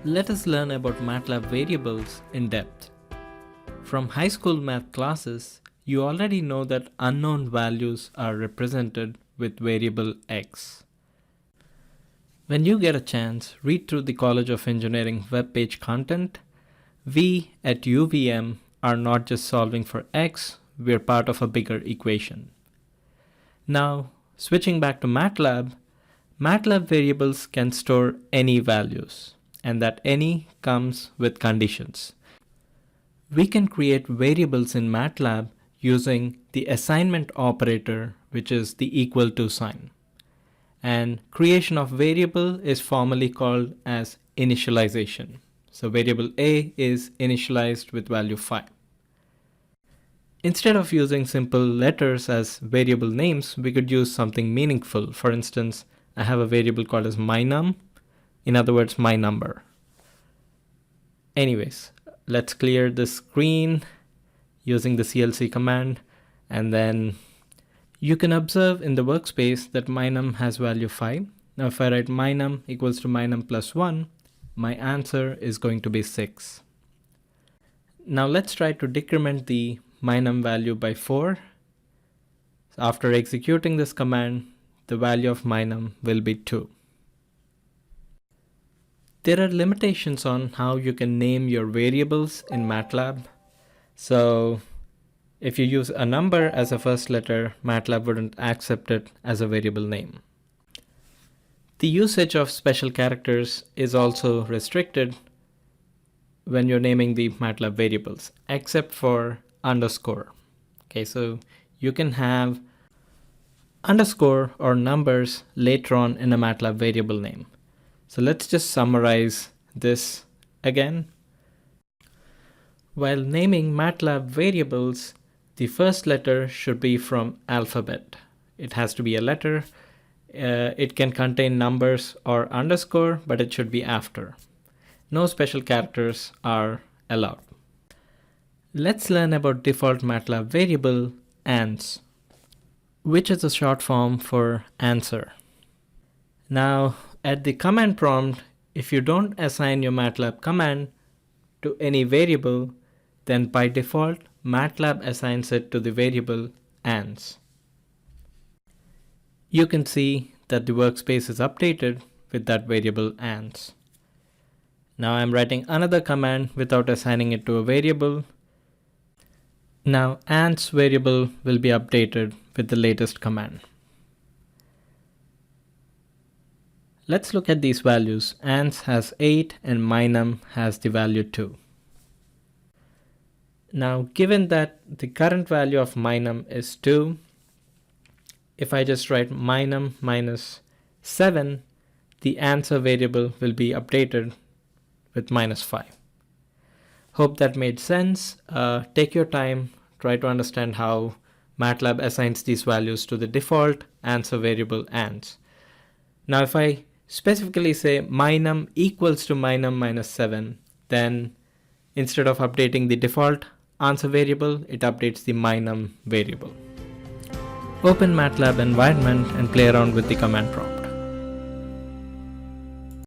Let us learn about MATLAB variables in depth. From high school math classes, you already know that unknown values are represented with variable x. When you get a chance, read through the College of Engineering webpage content. We at UVM are not just solving for x, we're part of a bigger equation. Now, switching back to MATLAB, MATLAB variables can store any values, and that any comes with conditions. We can create variables in MATLAB using the assignment operator, which is the equal to sign. And creation of variable is formally called as initialization. So variable A is initialized with value 5. Instead of using simple letters as variable names, we could use something meaningful. For instance, I have a variable called as mynum, in other words, my number. Anyways, let's clear the screen using the CLC command, and then you can observe in the workspace that mynum has value 5. Now if I write mynum equals to mynum plus 1, my answer is going to be 6. Now let's try to decrement the mynum value by 4. So after executing this command, the value of mynum will be 2. There are limitations on how you can name your variables in MATLAB. So if you use a number as a first letter, MATLAB wouldn't accept it as a variable name. The usage of special characters is also restricted when you're naming the MATLAB variables, except for underscore. Okay, so you can have underscore or numbers later on in a MATLAB variable name. So let's just summarize this again. While naming MATLAB variables, the first letter should be from alphabet. It has to be a letter. It can contain numbers or underscore, but it should be after. No special characters are allowed. Let's learn about default MATLAB variable ans, which is a short form for answer. Now, at the command prompt, if you don't assign your MATLAB command to any variable, then by default, MATLAB assigns it to the variable ans. You can see that the workspace is updated with that variable ans. Now I'm writing another command without assigning it to a variable. Now ans variable will be updated with the latest command. Let's look at these values. Ans has 8 and mynum has the value 2. Now given that the current value of mynum is 2, if I just write mynum minus 7, the answer variable will be updated with minus 5. Hope that made sense. Take your time, try to understand how MATLAB assigns these values to the default answer variable ans. Now if I specifically say mynum equals to mynum minus 7, then instead of updating the default answer variable, it updates the mynum variable. Open MATLAB environment and play around with the command prompt.